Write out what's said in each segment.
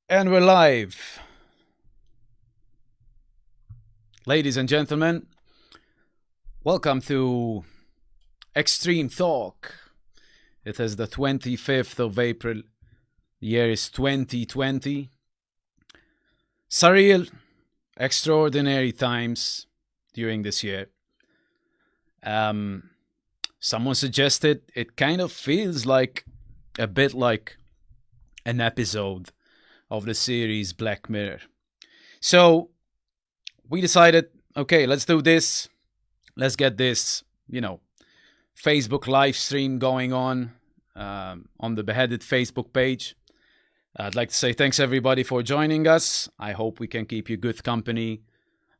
And we're live. Ladies and gentlemen, welcome to Extreme Talk. It is the 25th of April. The year is 2020. Surreal, extraordinary times during this year. Someone suggested it kind of feels like a bit like an episode of the series Black Mirror. So we decided, okay, let's do this. Let's get this, Facebook live stream going on the Beheaded Facebook page. I'd like to say thanks everybody for joining us. I hope we can keep you good company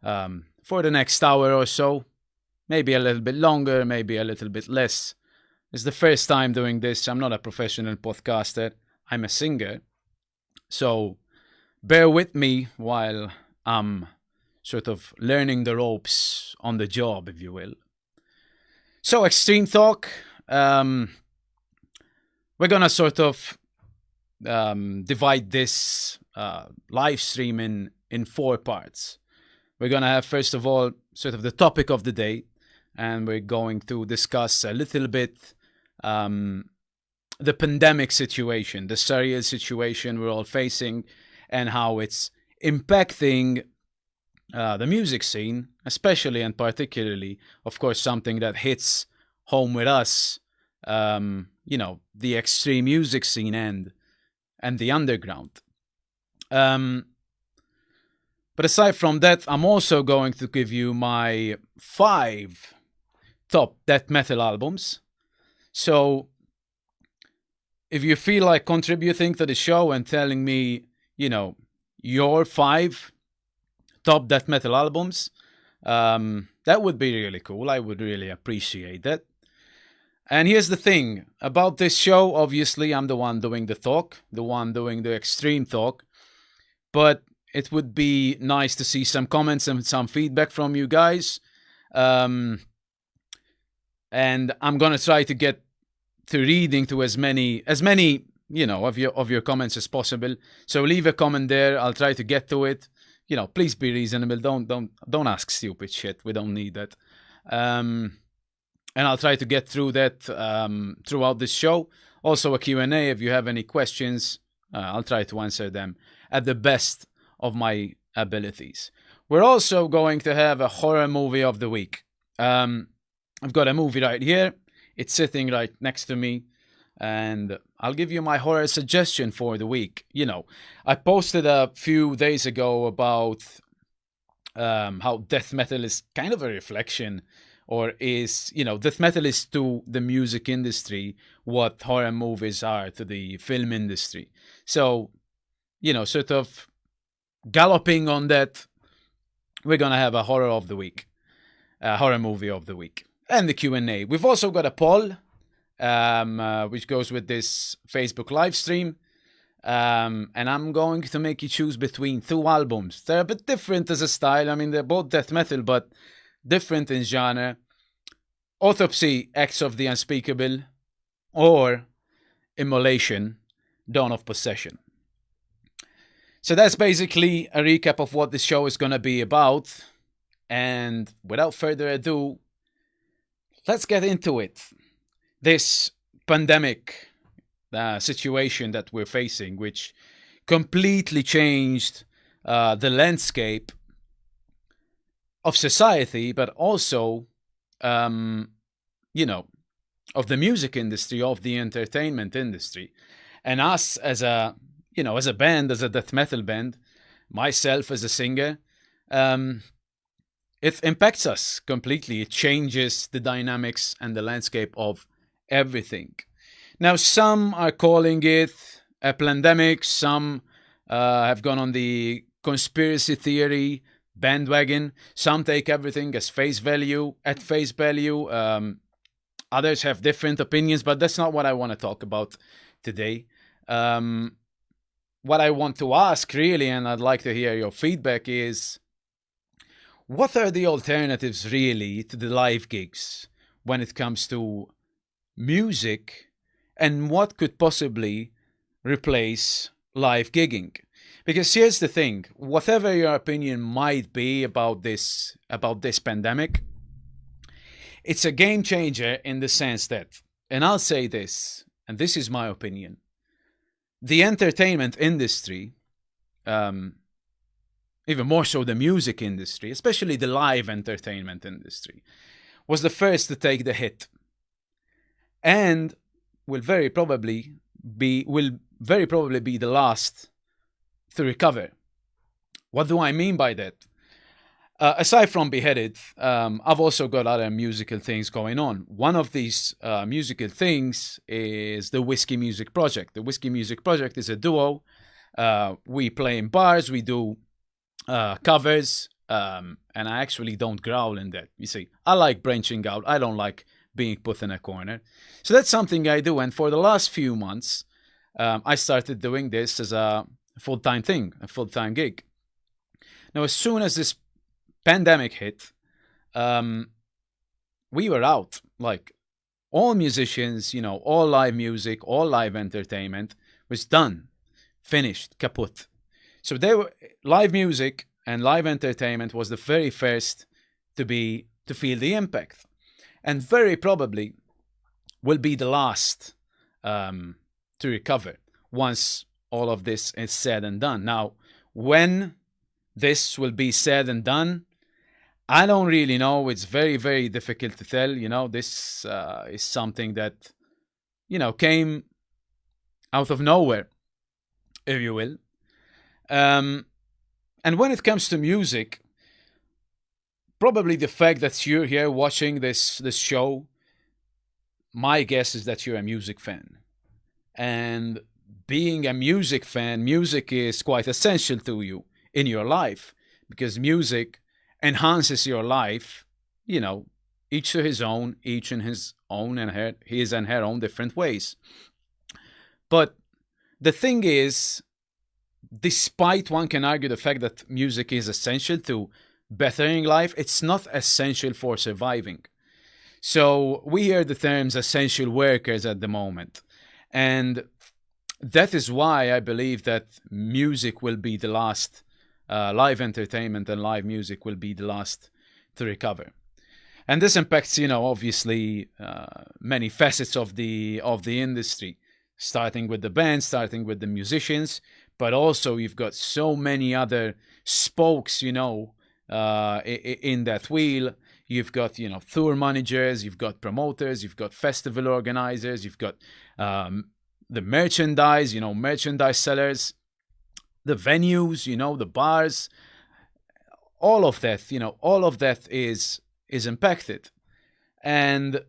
for the next hour or so. Maybe a little bit longer, maybe a little bit less. It's the first time doing this. I'm not a professional podcaster. I'm a singer. So bear with me while I'm sort of learning the ropes on the job, if you will. So Extreme Talk, we're going to sort of divide this live stream in four parts. We're going to have, first of all, sort of the topic of the day, and we're going to discuss a little bit the pandemic situation, the surreal situation we're all facing, and how it's impacting the music scene, especially and particularly, of course, something that hits home with us, the extreme music scene and the underground. But aside from that, I'm also going to give you my 5 top death metal albums. So if you feel like contributing to the show and telling me, your 5 top death metal albums, that would be really cool. I would really appreciate that. And here's the thing about this show. Obviously, I'm the one doing the talk, the one doing the extreme talk. But it would be nice to see some comments and some feedback from you guys. And I'm gonna try to get to reading to as many of your comments as possible. So leave a comment there. I'll try to get to it. Please be reasonable. Don't ask stupid shit. We don't need that. And I'll try to get through that throughout this show. Also a Q&A. If you have any questions, I'll try to answer them at the best of my abilities. We're also going to have a horror movie of the week. I've got a movie right here. It's sitting right next to me. And I'll give you my horror suggestion for the week. I posted a few days ago about how death metal is kind of a reflection, or is, death metal is to the music industry what horror movies are to the film industry. So, sort of galloping on that, we're going to have a horror of the week, a horror movie of the week, and the Q&A. We've also got a poll, which goes with this Facebook live stream. And I'm going to make you choose between 2 albums. They're a bit different as a style. I mean, they're both death metal, but different in genre. Autopsy, Acts of the Unspeakable, or Immolation, Dawn of Possession. So that's basically a recap of what this show is going to be about. And without further ado, let's get into it. This pandemic situation that we're facing, which completely changed the landscape of society, but also, of the music industry, of the entertainment industry. And us as a band, as a death metal band, myself as a singer, it impacts us completely. It changes the dynamics and the landscape of everything. Now, some are calling it a pandemic. Some have gone on the conspiracy theory bandwagon. Some take everything as face value, at face value. Others have different opinions, but that's not what I want to talk about today. What I want to ask, really, and I'd like to hear your feedback, is what are the alternatives, really, to the live gigs when it comes to music, and what could possibly replace live gigging? Because here's the thing, whatever your opinion might be about this pandemic, it's a game changer in the sense that, and I'll say this, and this is my opinion, the entertainment industry, even more so the music industry, especially the live entertainment industry, was the first to take the hit, and will very probably be the last to recover. What do I mean by that? Aside from Beheaded, I've also got other musical things going on. One of these musical things is the Whiskey Music Project. The Whiskey Music Project is a duo. We play in bars, we do covers, and I actually don't growl in that. You see, I like branching out. I don't like being put in a corner. So that's something I do. And for the last few months, I started doing this as a full-time thing, a full-time gig. Now, as soon as this pandemic hit, we were out. Like, all musicians, all live music, all live entertainment was done, finished, kaput. So live music and live entertainment was the very first to feel the impact, and very probably will be the last to recover once all of this is said and done. Now, when this will be said and done, I don't really know. It's very, very difficult to tell. This is something that, came out of nowhere, if you will. And when it comes to music, probably the fact that you're here watching this show, my guess is that you're a music fan. And being a music fan, music is quite essential to you in your life, because music enhances your life, each to his own, each in his own and his and her own different ways. But the thing is, despite one can argue the fact that music is essential to bettering life, it's not essential for surviving. So we hear the terms essential workers at the moment. And that is why I believe that music will be the last, live entertainment and live music will be the last to recover. And this impacts, obviously many facets of the industry, starting with the bands, starting with the musicians, but also you've got so many other spokes, in that wheel. You've got, tour managers, you've got promoters, you've got festival organizers, you've got the merchandise, merchandise sellers, the venues, the bars, all of that, is impacted. And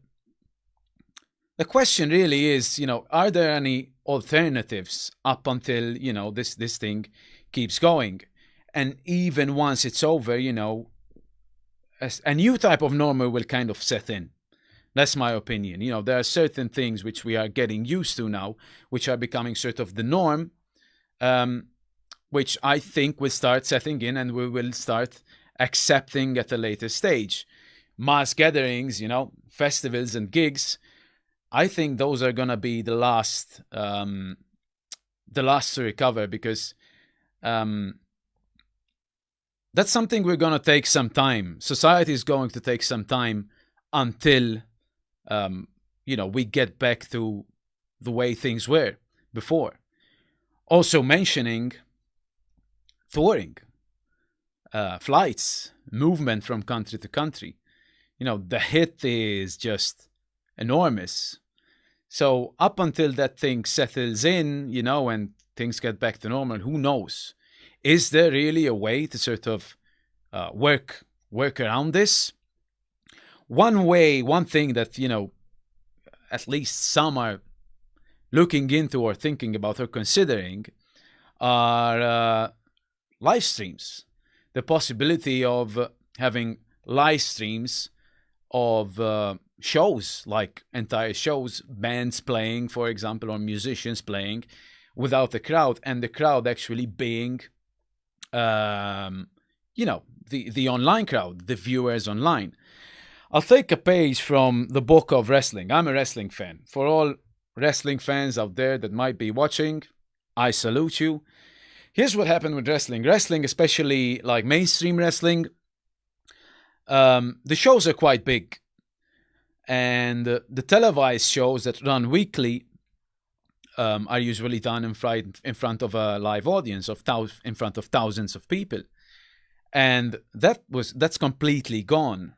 the question really is, are there any alternatives up until, this thing keeps going? And even once it's over, a new type of normal will kind of set in. That's my opinion. There are certain things which we are getting used to now, which are becoming sort of the norm, which I think will start setting in and we will start accepting at a later stage. Mass gatherings, festivals and gigs, I think those are going to be the last to recover, because that's something we're going to take some time. Society is going to take some time until, we get back to the way things were before. Also mentioning touring, flights, movement from country to country. The hit is just enormous. So up until that thing settles in, and things get back to normal, who knows? Is there really a way to sort of work around this? One thing that, at least some are looking into or thinking about or considering are live streams. The possibility of having live streams of shows, like entire shows, bands playing, for example, or musicians playing without the crowd, and the crowd actually being, the online crowd, the viewers online. I'll take a page from the book of wrestling. I'm a wrestling fan. For all wrestling fans out there that might be watching, I salute you. here's what happened with wrestling. Wrestling, especially like mainstream wrestling, the shows are quite big. And the televised shows that run weekly are usually done in front of a live audience in front of thousands of people. And that's completely gone.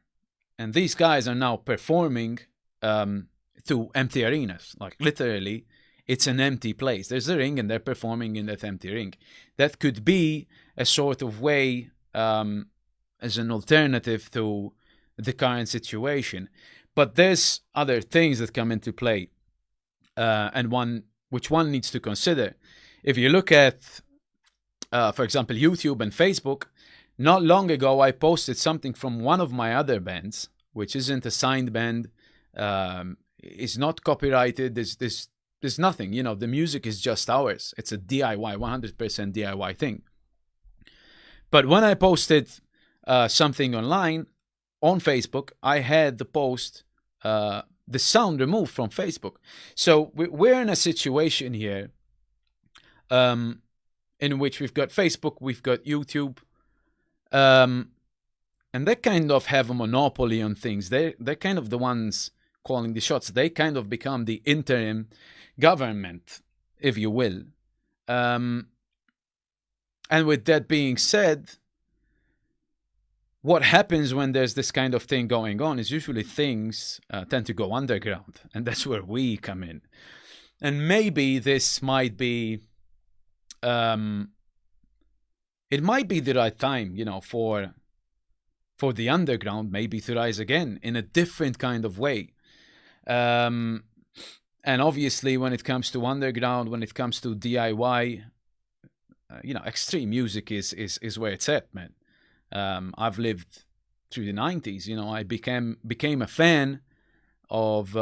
And these guys are now performing to empty arenas. Like literally, it's an empty place. There's a ring and they're performing in that empty ring. That could be a sort of way as an alternative to the current situation. But there's other things that come into play, and one needs to consider. If you look at, for example, YouTube and Facebook, not long ago I posted something from one of my other bands, which isn't a signed band, is not copyrighted. There's nothing. You know, the music is just ours. It's a DIY, 100% DIY thing. But when I posted something online on Facebook, I had the post. The sound removed from Facebook. So we're in a situation here in which we've got Facebook, we've got YouTube, and they kind of have a monopoly on things. They're kind of the ones calling the shots. They kind of become the interim government, if you will. And with that being said, what happens when there's this kind of thing going on is usually things tend to go underground, and that's where we come in. And maybe this might be, it might be the right time, you know, for the underground maybe to rise again in a different kind of way. And obviously, when it comes to underground, when it comes to DIY, you know, extreme music is where it's at, man. I've lived through the 90s, you know, I became a fan of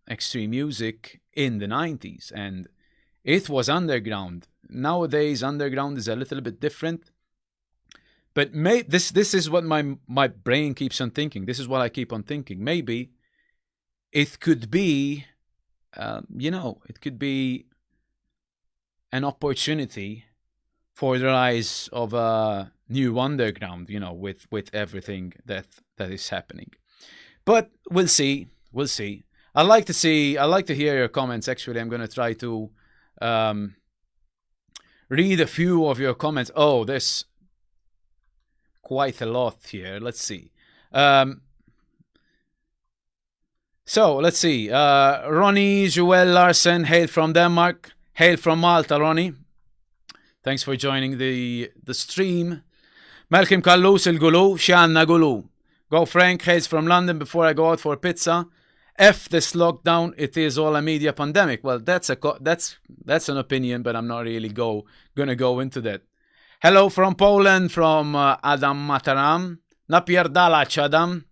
extreme music in the 90s, and it was underground. Nowadays, underground is a little bit different, but this is what my brain keeps on thinking. This is what I keep on thinking. Maybe it could be, you know, it could be an opportunity for the rise of a new underground, you know, with everything that is happening. But we'll see. I like to hear your comments. Actually, I'm going to try to read a few of your comments. Oh, there's quite a lot here. Let's see. So let's see. Ronnie Joel Larsen, hail from Denmark. Hail from Malta, Ronnie. Thanks for joining the stream. Malcolm Kallus il-Gulu, Shanna Gulu. Go Frank, hails from London. Before I go out for pizza, F this lockdown, it is all a media pandemic. Well, that's an opinion, but I'm not really gonna go into that. Hello from Poland, from Adam Mataram. Napierdalach, Adam.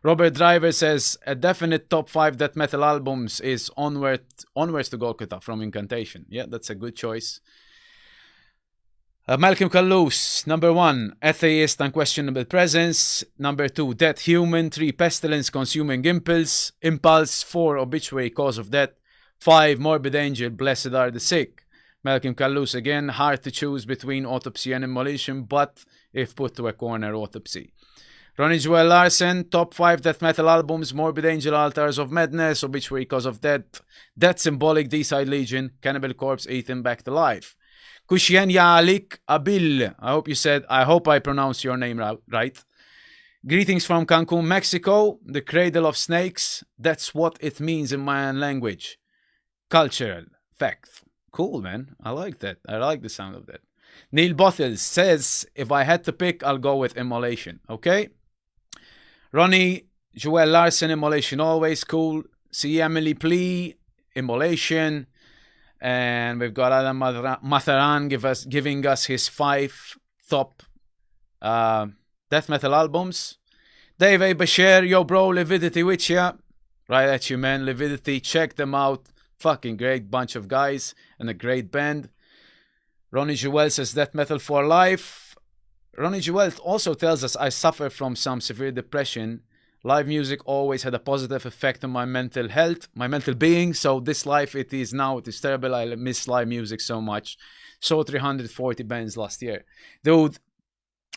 Robert Driver says, a definite top 5 death metal albums is Onwards to Golgotha from Incantation. Yeah, that's a good choice. Malcolm Kallus, number 1, Atheist, Unquestionable Presence. Number 2, Dead Human. 3, Pestilence, Consuming Impulse. 4, Obituary, Cause of Death. 5, Morbid Angel, Blessed Are the Sick. Malcolm Kallus again, hard to choose between Autopsy and Immolation, but if put to a corner, Autopsy. Ronnie Joel Larsen, top 5 death metal albums: Morbid Angel, Altars of Madness, Obituary, Cause of Death, Death Symbolic, D-Side Legion, Cannibal Corpse, Eaten Back to Life. Kushien Yalik Abil, I hope I pronounced your name right. Greetings from Cancun, Mexico, the cradle of snakes. That's what it means in Mayan language. Cultural fact. Cool, man. I like that. I like the sound of that. Neil Bothell says, if I had to pick, I'll go with Immolation. Okay? Ronnie Joel Larsen, Immolation, always cool. C. Emily Plea, Immolation. And we've got Adam Matharan giving us his 5 top death metal albums. Dave A. Bashir, yo bro, Lividity with ya. Right at you, man. Lividity, check them out. Fucking great bunch of guys and a great band. Ronnie Joel says death metal for life. Ronnie Joel also tells us, I suffer from some severe depression. Live music always had a positive effect on my mental health, my mental being. So this life, it is terrible. I miss live music so much. Saw 340 bands last year. Dude,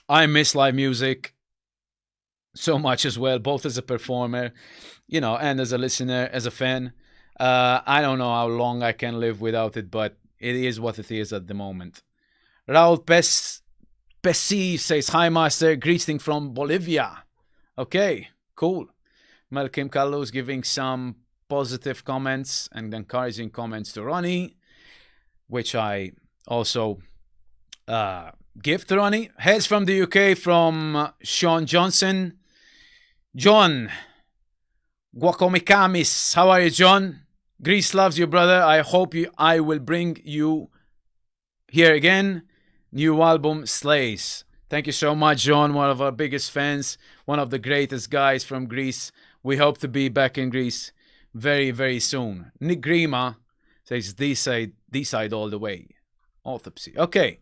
I miss live music so much as well, both as a performer, and as a listener, as a fan. I don't know how long I can live without it, but it is what it is at the moment. Raul Pessi says, hi, Master. Greeting from Bolivia. Okay, cool. Malcolm Carlos giving some positive comments and encouraging comments to Ronnie, which I also give to Ronnie. Heads from the UK from Sean Johnson. John Guacomikamis. How are you, John? Greece loves you, brother. I hope I will bring you here again. New album slays. Thank you so much, John. One of our biggest fans. One of the greatest guys from Greece. We hope to be back in Greece very, very soon. Nick Grima says D-side all the way. Autopsy. Okay.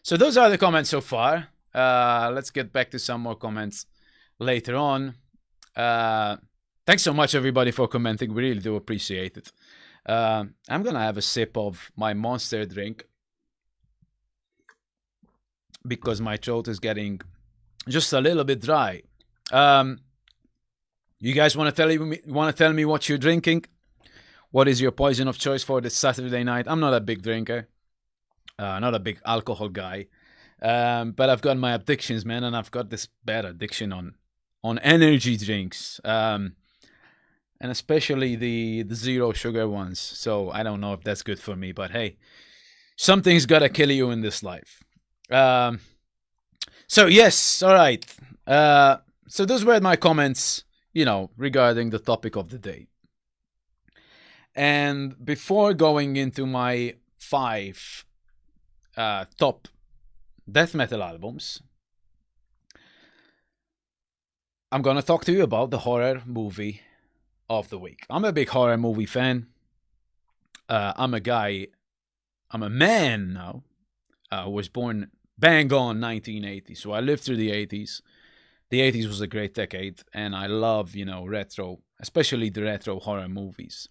So those are the comments so far. Let's get back to some more comments later on. Thanks so much, everybody, for commenting. We really do appreciate it. I'm going to have a sip of my Monster drink because my throat is getting just a little bit dry. You guys want to tell me what you're drinking? What is your poison of choice for this Saturday night? I'm not a big drinker. Not a big alcohol guy. But I've got my addictions, man, and I've got this bad addiction on energy drinks. And especially the zero sugar ones. So I don't know if that's good for me, but hey, something's gotta kill you in this life. So yes, all right. So those were my comments, regarding the topic of the day. And before going into my 5 top death metal albums, I'm gonna talk to you about the horror movie of the week. I'm a big horror movie fan. I'm a man now. Who was born bang on 1980. So I lived through the 80s. The 80s was a great decade, and I love, retro, especially the retro horror movies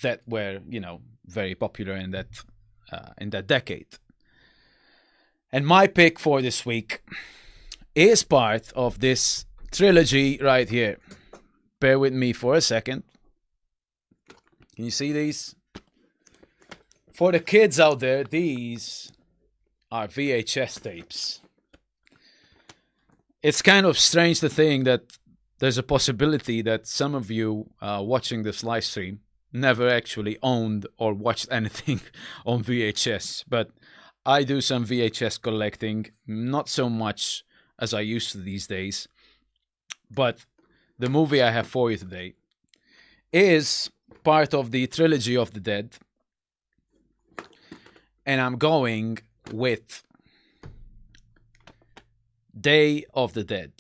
that were, very popular in that decade. And my pick for this week is part of this trilogy right here. Bear with me for a second. Can you see these? For the kids out there, these are VHS tapes. It's kind of strange to think that there's a possibility that some of you watching this live stream never actually owned or watched anything on VHS. But I do some VHS collecting, not so much as I used to these days. But the movie I have for you today is part of the trilogy of the Dead. And I'm going with Day of the Dead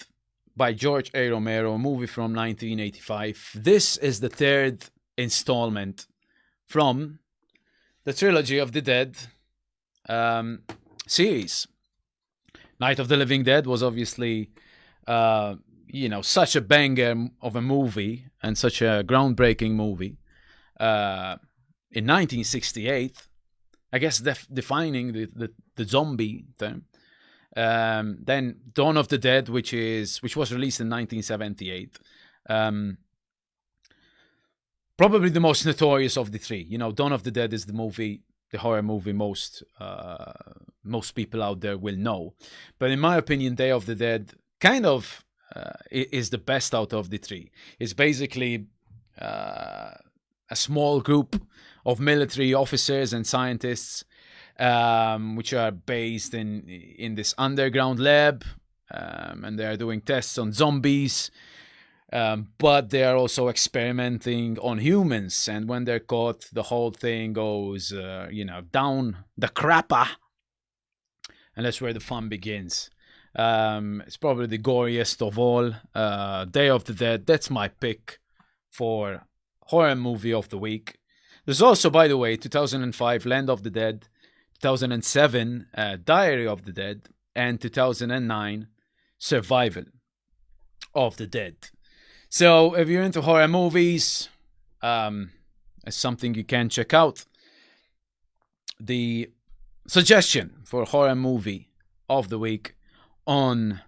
by George A. Romero, a movie from 1985. This is the 3rd installment from the trilogy of the Dead series. Night of the Living Dead was obviously, such a banger of a movie and such a groundbreaking movie. In 1968, I guess defining the zombie term. Then Dawn of the Dead, which was released in 1978. Probably the most notorious of the 3. Dawn of the Dead is the horror movie most people out there will know. But in my opinion, Day of the Dead kind of is the best out of the 3. It's basically a small group of military officers and scientists, which are based in this underground lab, and they are doing tests on zombies, but they are also experimenting on humans. And when they're caught, the whole thing goes, down the crapper, and that's where the fun begins. It's probably the goriest of all. Day of the Dead. That's my pick for horror movie of the week. There's also, by the way, 2005 Land of the Dead, 2007 Diary of the Dead, and 2009 Survival. of the Dead. So if you're into horror movies, it's something you can check out. The suggestion for horror movie of the week on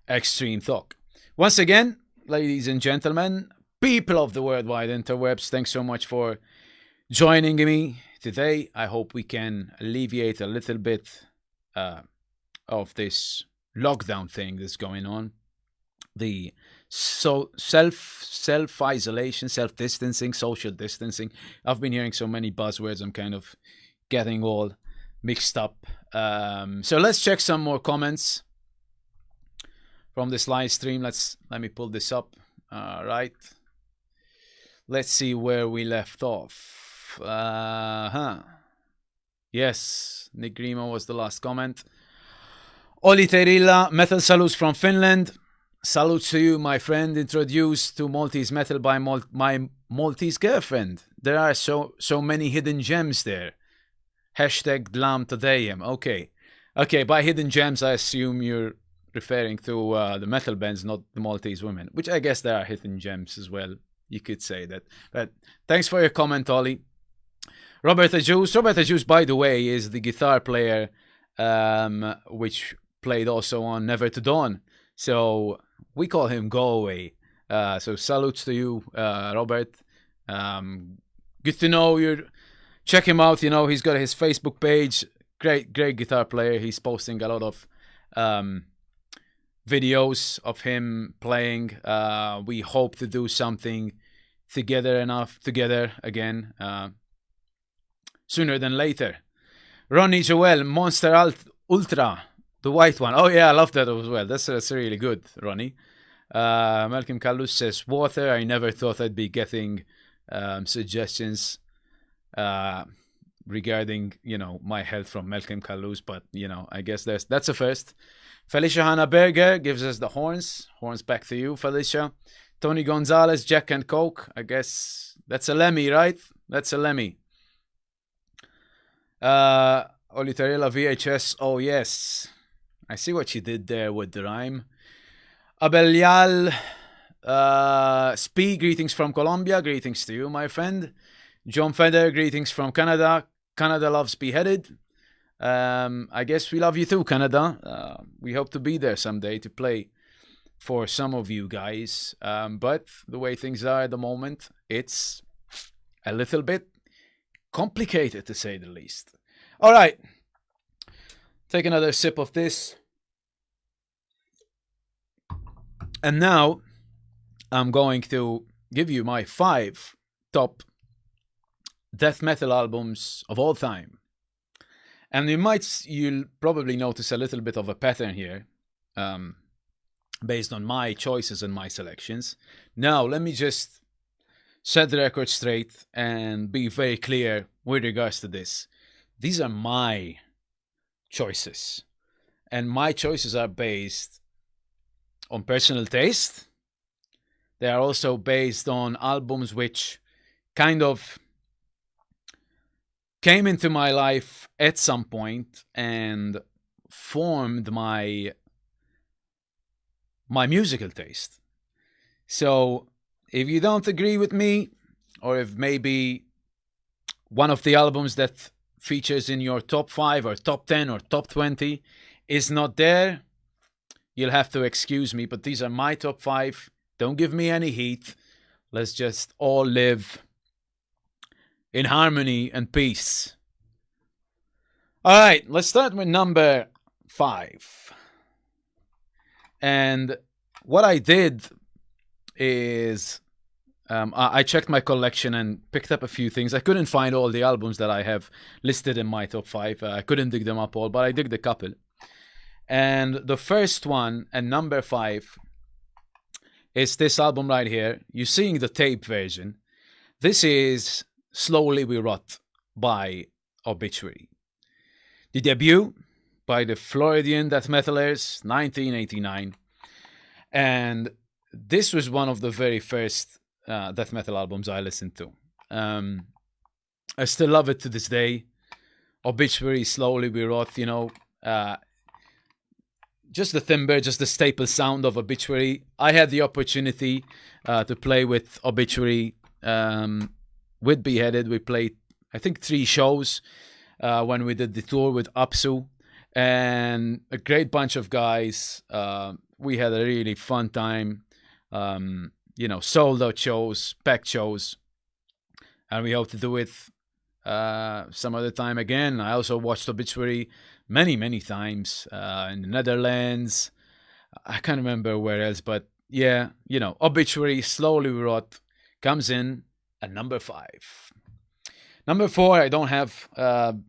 Extreme Talk. Once again, ladies and gentlemen, people of the worldwide interwebs, thanks so much for joining me today. I hope we can alleviate a little bit of this lockdown thing that's going on. The self-isolation, self-distancing, social distancing. I've been hearing so many buzzwords, I'm kind of getting all mixed up. So let's check some more comments from this live stream. Let me pull this up. All right. Let's see where we left off. Yes, Nick Grimo was the last comment. Oli Terilla, metal salutes from Finland. Salutes to you, my friend, introduced to Maltese metal by my Maltese girlfriend. There are so many hidden gems there. Hashtag Dlam Tadayem. Okay, by hidden gems, I assume you're referring to the metal bands, not the Maltese women, which I guess there are hidden gems as well. You could say that. But thanks for your comment, Ollie. Robert Ajus, by the way, is the guitar player which played also on Never to Dawn. So we call him Go Away. So salutes to you, Robert. Good to know you. Check him out. You know, he's got his Facebook page. Great guitar player. He's posting a lot of videos of him playing. We hope to do something together again sooner than later. Ronnie Joel, Monster Ultra, the white one. Oh yeah, I love that as well. That's really good, Ronnie. Malcolm Kalus says water. I never thought I'd be getting suggestions regarding, you know, my health from Malcolm Kalus, but you know, I guess that's a first. Felicia Hanna Berger gives us the horns. Horns back to you, Felicia. Tony Gonzalez, Jack and Coke. I guess that's a Lemmy, right? That's a Lemmy. Olitarella VHS. Oh yes, I see what you did there with the rhyme. Abelyal Spee, greetings from Colombia. Greetings to you, my friend. John Feder, greetings from Canada. Canada loves Beheaded. I guess we love you too, Canada. We hope to be there someday to play for some of you guys. But the way things are at the moment, it's a little bit complicated, to say the least. All right. Take another sip of this. And now I'm going to give you my 5 top death metal albums of all time. And you'll probably notice a little bit of a pattern here, based on my choices and my selections. Now, let me just set the record straight and be very clear with regards to this. These are my choices. And my choices are based on personal taste. They are also based on albums which kind of came into my life at some point and formed my musical taste. So if you don't agree with me, or if maybe one of the albums that features in your top 5 or top 10 or top 20 is not there, you'll have to excuse me, but these are my top 5. Don't give me any heat. Let's just all live in harmony and peace. All right, let's start with number 5. And what I did is I checked my collection and picked up a few things. I couldn't find all the albums that I have listed in my top 5. I couldn't dig them up all, but I digged a couple. And the first one, and number 5, is this album right here. You're seeing the tape version. This is Slowly We Rot by Obituary. The debut by the Floridian death metalers, 1989. And this was one of the very first death metal albums I listened to. I still love it to this day. Obituary, Slowly We Rot, you know. just the timbre, just the staple sound of Obituary. I had the opportunity to play with Obituary, with Beheaded. We played, I think, 3 shows when we did the tour with Apsu, and a great bunch of guys. We had a really fun time. Sold out shows, packed shows, and we hope to do it some other time again. I also watched Obituary many times in the Netherlands. I can't remember where else, but yeah, Obituary slowly rot comes in at number 5. Number 4, I don't have the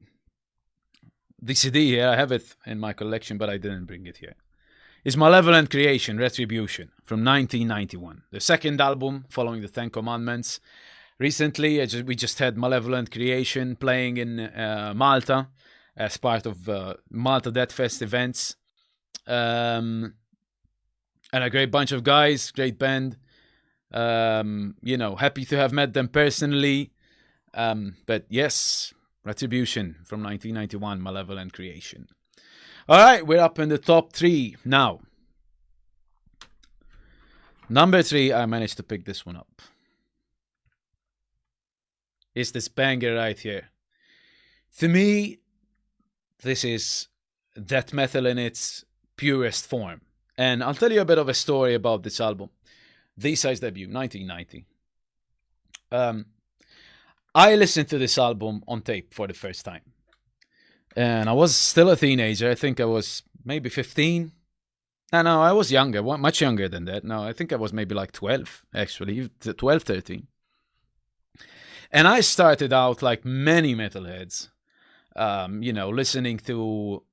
CD here. I have it in my collection, but I didn't bring it here. Is Malevolent Creation, Retribution from 1991, the second album following the 10 Commandments. Recently, we just had Malevolent Creation playing in Malta as part of Malta Death Fest events. And a great bunch of guys, great band. Happy to have met them personally. But yes, Retribution from 1991, Malevolent Creation. All right, we're up in the top 3 now. Number 3, I managed to pick this one up. It's this banger right here. To me, this is death metal in its purest form. And I'll tell you a bit of a story about this album. D-Side's debut, 1990. I listened to this album on tape for the first time. And I was still a teenager. I think I was maybe 15. No, I was younger, much younger than that. No, I think I was maybe like 12, actually, 12, 13. And I started out like many metalheads, listening to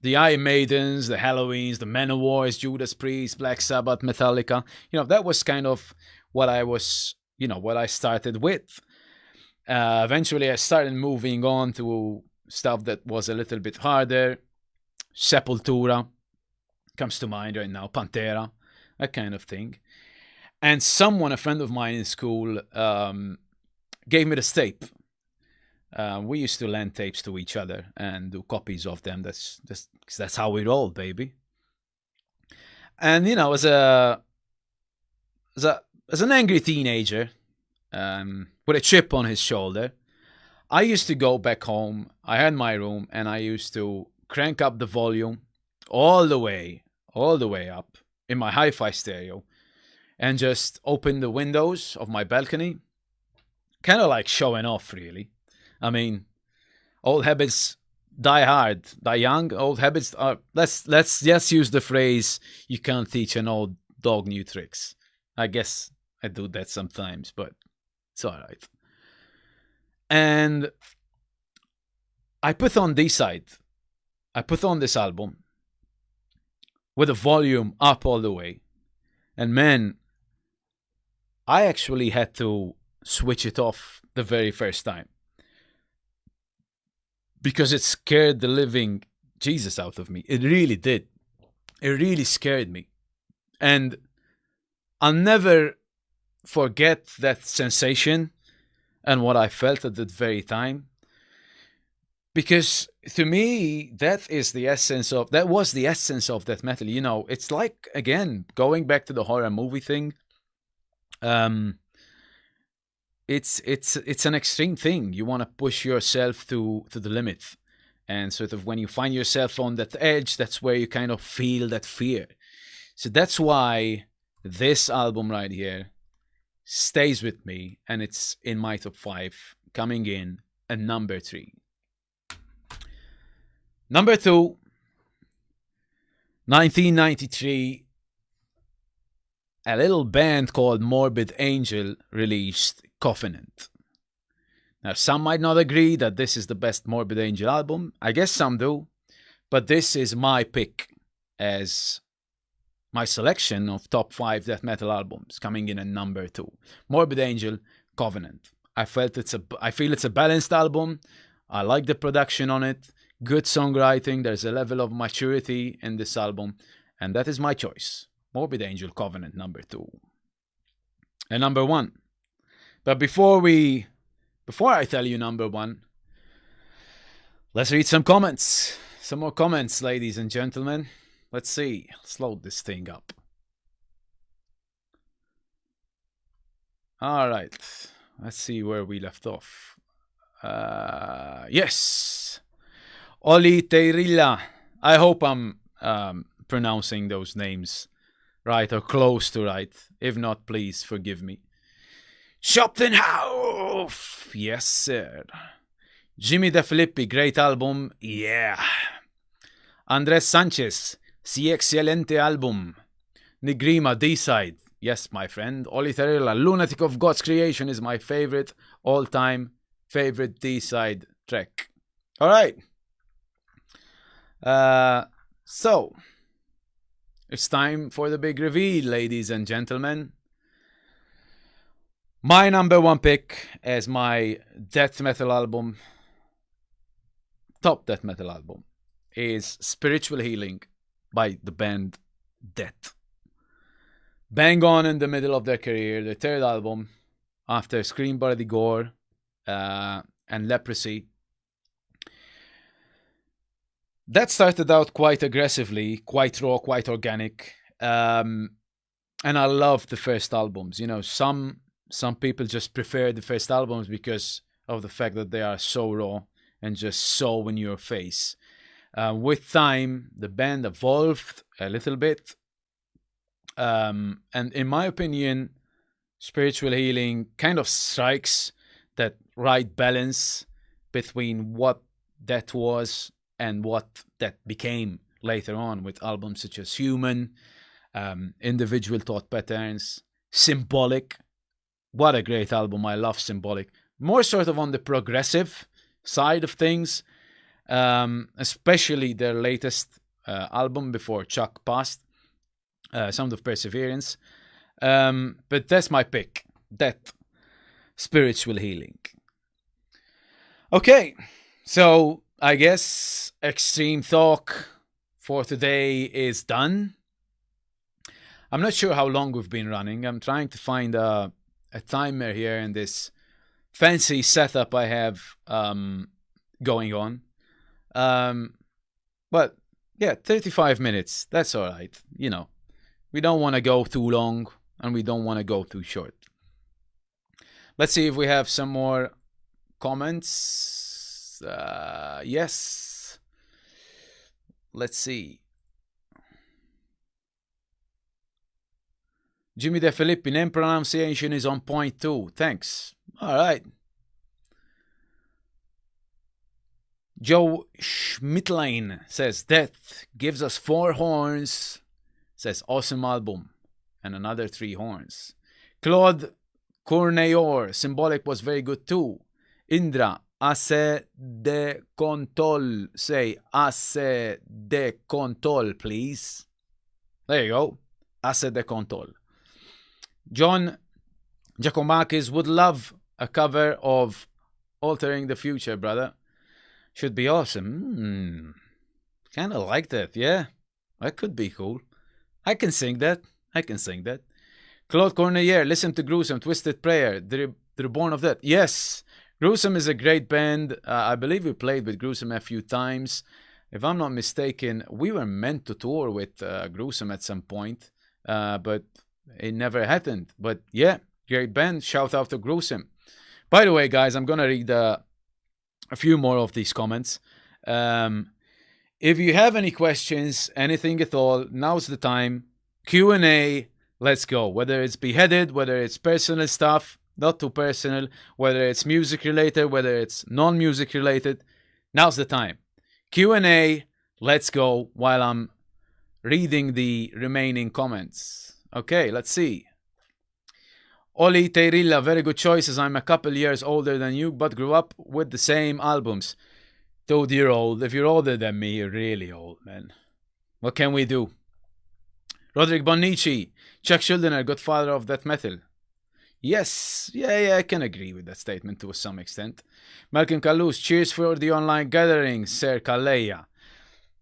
the Iron Maidens, the Halloweens, the Manowars, Judas Priest, Black Sabbath, Metallica. That was kind of what I was, what I started with. Eventually, I started moving on to stuff that was a little bit harder. Sepultura comes to mind right now. Pantera, that kind of thing. And a friend of mine in school, gave me this tape. We used to lend tapes to each other and do copies of them. That's how we roll, baby. And as an angry teenager, with a chip on his shoulder, I used to go back home. I had my room, and I used to crank up the volume all the way up in my hi-fi stereo, and just open the windows of my balcony, kind of like showing off, really. I mean, old habits die hard, die young. Old habits are. Let's just use the phrase, "You can't teach an old dog new tricks." I guess I do that sometimes, but it's all right. And I put on D-Side. I put on this album with the volume up all the way. And man, I actually had to switch it off the very first time, because it scared the living Jesus out of me. It really did. It really scared me. And I'll never forget that sensation and what I felt at that very time. Because to me, that was the essence of death metal. It's like, again, going back to the horror movie thing. It's an extreme thing. You want to push yourself to the limit. And sort of when you find yourself on that edge, that's where you kind of feel that fear. So that's why this album right here stays with me, and it's in my top 5, coming in at number 3. Number 2, 1993, a little band called Morbid Angel released Covenant. Now, some might not agree that this is the best Morbid Angel album. I guess some do. But this is my pick as my selection of top 5 death metal albums, coming in at number 2. Morbid Angel, Covenant. I feel it's a balanced album. I like the production on it. Good songwriting. There's a level of maturity in this album. And that is my choice. Morbid Angel, Covenant, number 2. And number 1. But before I tell you number 1, let's read some comments. Some more comments, ladies and gentlemen. Let's see. Let's load this thing up. All right. Let's see where we left off. Yes. Oli Teirilla. I hope I'm pronouncing those names right or close to right. If not, please forgive me. Schoptenhauf. Yes, sir. Jimmy De Filippi, great album. Yeah. Andres Sanchez, si excelente album. Nigrima, D-side. Yes, my friend. Oli Teirilla, Lunatic of God's Creation is my favorite, all-time favorite D-side track. All right. So, it's time for the big reveal, ladies and gentlemen. My number one pick as my death metal album, top death metal album, is Spiritual Healing by the band Death. Bang on in the middle of their career, their third album, after Scream Bloody Gore and Leprosy. That started out quite aggressively, quite raw, quite organic. And I love the first albums. You know, some people just prefer the first albums because of the fact that they are so raw and just so in your face. With time, the band evolved a little bit. And in my opinion, Spiritual Healing kind of strikes that right balance between what that was and what that became later on with albums such as Human, Individual Thought Patterns, Symbolic. What a great album. I love Symbolic. More sort of on the progressive side of things, especially their latest album before Chuck passed, Sound of Perseverance. But that's my pick. That Spiritual Healing. Okay, so I guess Extreme Talk for today is done. I'm not sure how long we've been running. I'm trying to find a timer here in this fancy setup I have going on. But yeah, 35 minutes. That's all right. You know, we don't want to go too long and we don't want to go too short. Let's see if we have some more comments. Yes. Let's see. Jimmy De Filippi, name pronunciation is on point too. Thanks. All right. Joe Schmidtlein says, Death gives us 4 horns. Says, awesome album. And another 3 horns. Claude Courneyor, Symbolic was very good too. Indra, assez de control. Say, assez de control, please. There you go. Assez de control. John Giacomakis would love a cover of Altering the Future, brother. Should be awesome. Kind of like that, yeah. That could be cool. I can sing that. Claude Corneiller, listen to Gruesome, Twisted Prayer, the Reborn of Death. Yes, Gruesome is a great band. I believe we played with Gruesome a few times. If I'm not mistaken, we were meant to tour with Gruesome at some point, but it never happened. But yeah, great band. Shout out to Gruesome. By the way, guys, I'm going to read a few more of these comments. If you have any questions, anything at all, now's the time. Q&A, let's go. Whether it's Beheaded, whether it's personal stuff, not too personal, whether it's music related, whether it's non-music related, now's the time. Q&A, let's go while I'm reading the remaining comments. Okay, let's see. Oli Teirilla, very good choices. I'm a couple years older than you, but grew up with the same albums. Dude, you're old. If you're older than me, you're really old, man. What can we do? Roderick Bonnici, Chuck Schuldiner, godfather of death metal. Yes, yeah, I can agree with that statement to some extent. Malcolm Kalous, cheers for the online gathering, Ser Kaleya.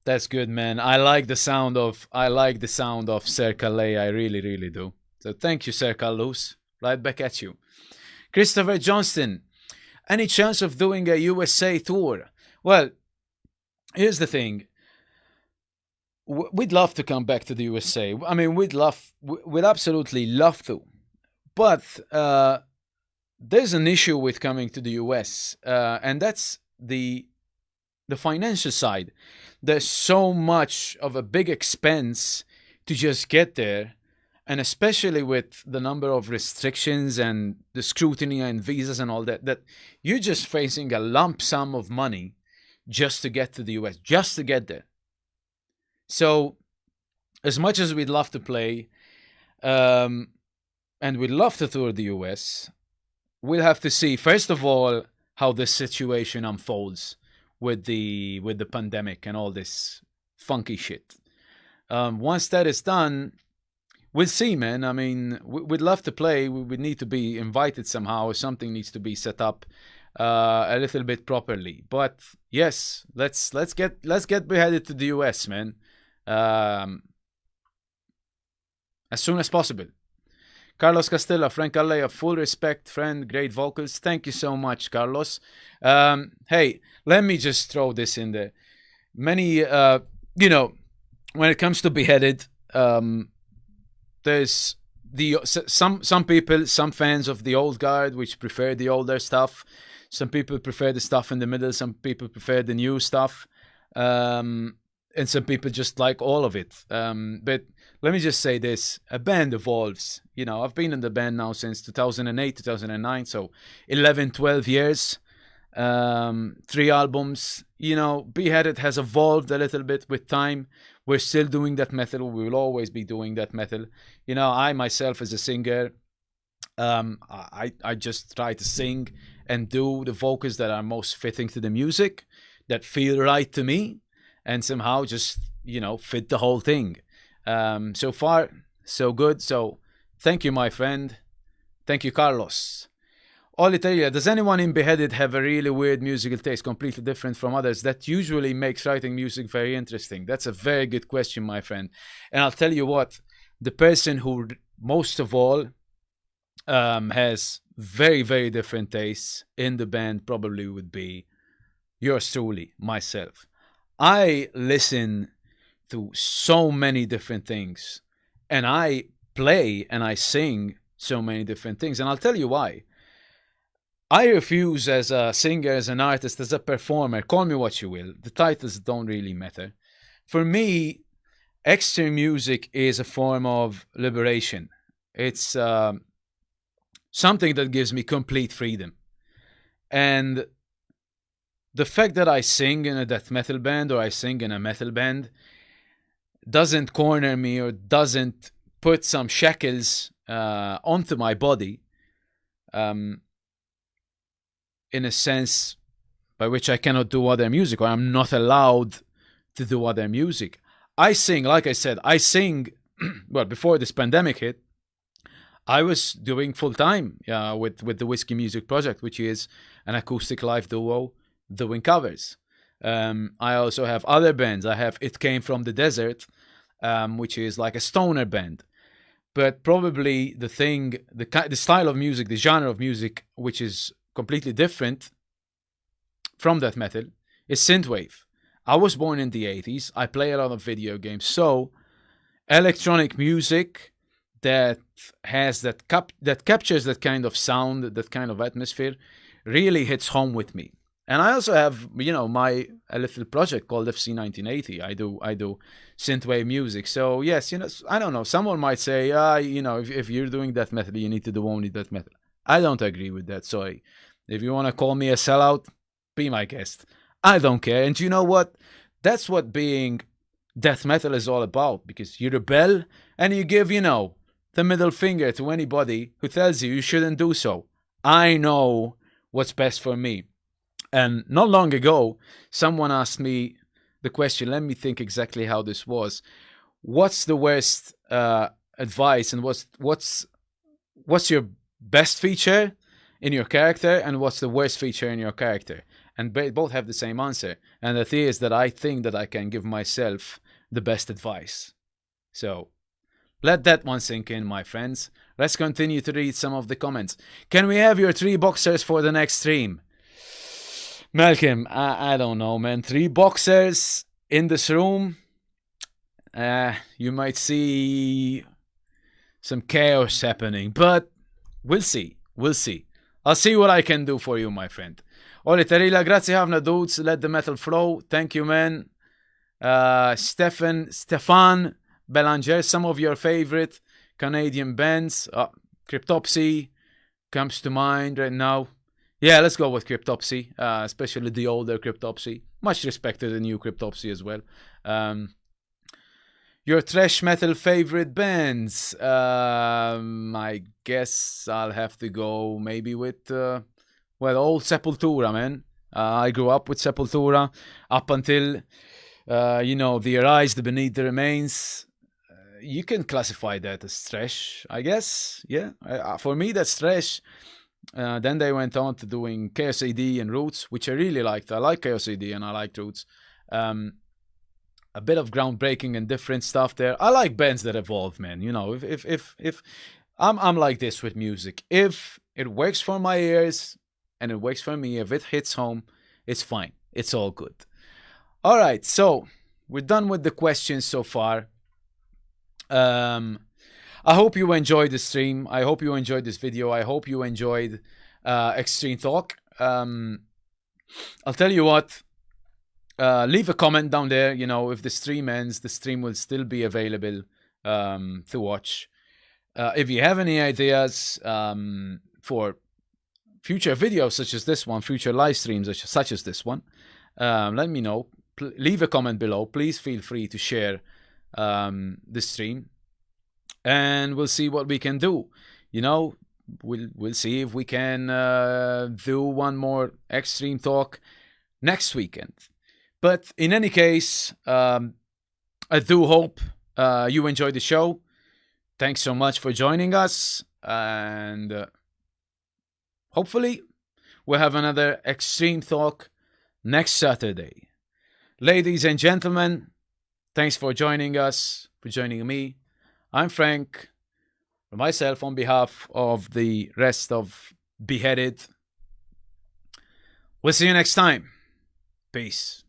That's good, man. I like the sound of Ser Kaleya. I really, really do. So thank you, Ser Kalous. Right back at you. Christopher Johnston, any chance of doing a USA tour? Well, here's the thing. we'd love to come back to the USA. I mean, we'd absolutely love to. But there's an issue with coming to the US, and that's the financial side. There's so much of a big expense to just get there, and especially with the number of restrictions and the scrutiny and visas and all that, that you're just facing a lump sum of money just to get to the US, just to get there. So, as much as we'd love to play, um, and we'd love to tour the US, we'll have to see first of all how this situation unfolds with the pandemic and all this funky shit. Once that is done, we'll see, man. I mean, we'd love to play. We would need to be invited somehow, or something needs to be set up a little bit properly. But yes, let's get beheaded to the US, man. Um, as soon as possible. Carlos Castella, Frank Alea, full respect, friend, great vocals. Thank you so much, Carlos. Hey, let me just throw this in there. Many, when it comes to Beheaded, there's some people, some fans of the old guard, which prefer the older stuff. Some people prefer the stuff in the middle. Some people prefer the new stuff. And some people just like all of it. But let me just say this, a band evolves. I've been in the band now since 2008, 2009, so 11, 12 years, 3 albums. Beheaded has evolved a little bit with time. We're still doing that metal. We will always be doing that metal. I myself as a singer, I just try to sing and do the vocals that are most fitting to the music, that feel right to me, and somehow just, fit the whole thing. So far, so good. So thank you, my friend. Thank you, Carlos. Oliteria, does anyone in Beheaded have a really weird musical taste, completely different from others, that usually makes writing music very interesting? That's a very good question, my friend. And I'll tell you what, the person who most of all has very, very different tastes in the band probably would be yours truly, myself. I listen to so many different things, and I play and I sing so many different things, and I'll tell you why. I refuse, as a singer, as an artist, as a performer, call me what you will, the titles don't really matter. For me, extra music is a form of liberation. It's something that gives me complete freedom. And the fact that I sing in a death metal band or I sing in a metal band doesn't corner me or doesn't put some shackles onto my body, in a sense by which I cannot do other music, or I'm not allowed to do other music. I sing, like I said, well, before this pandemic hit, I was doing full-time with the Whiskey Music Project, which is an acoustic live duo doing covers. I also have other bands. I have It Came From the Desert, which is like a stoner band. But probably the style of music, the genre of music, which is completely different from death metal, is synthwave. I was born in the 80s. I play a lot of video games. So electronic music that has that captures that kind of sound, that kind of atmosphere, really hits home with me. And I also have, a little project called FC 1980. I do synthwave music. So yes, I don't know. Someone might say, if you're doing death metal, you need to do only death metal. I don't agree with that. Sorry. If you want to call me a sellout, be my guest. I don't care. And you know what? That's what being death metal is all about. Because you rebel and you give, the middle finger to anybody who tells you shouldn't do so. I know what's best for me. And not long ago, someone asked me the question, let me think exactly how this was. What's the worst advice, and what's your best feature in your character, and what's the worst feature in your character? And both have the same answer. And that is that I think that I can give myself the best advice. So let that one sink in, my friends. Let's continue to read some of the comments. Can we have your 3 boxers for the next stream? Malcolm, I don't know, man. 3 boxers in this room? You might see some chaos happening, but we'll see. We'll see. I'll see what I can do for you, my friend. Oli Tarila, grazie ħafna dudes, let the metal flow. Thank you, man. Stefan Belanger, some of your favorite Canadian bands. Cryptopsy comes to mind right now. Yeah, let's go with Cryptopsy, especially the older Cryptopsy. Much respect to the new Cryptopsy as well. Your thrash metal favorite bands? I guess I'll have to go maybe with, old Sepultura, man. I grew up with Sepultura up until, The Arise, the Beneath the Remains. You can classify that as thrash, I guess. Yeah, for me, that's thrash. Then they went on to doing Chaos AD and Roots, which I really liked. I like Chaos AD and I like Roots. A bit of groundbreaking and different stuff there. I like bands that evolve, man. If I'm like this with music. If it works for my ears and it works for me, if it hits home, it's fine. It's all good. All right, so we're done with the questions so far. I hope you enjoyed the stream. I hope you enjoyed this video. I hope you enjoyed Extreme Talk. I'll tell you what. Leave a comment down there. If the stream ends, the stream will still be available to watch. If you have any ideas for future videos such as this one, future live streams such as this one, let me know. Leave a comment below. Please feel free to share the stream, and we'll see what we can do. We'll see if we can do one more Extreme Talk next weekend. But in any case, I do hope you enjoyed the show. Thanks so much for joining us, and hopefully we'll have another Extreme Talk next Saturday. Ladies and gentlemen, thanks for joining us, for joining me. I'm Frank, for myself, on behalf of the rest of Beheaded. We'll see you next time. Peace.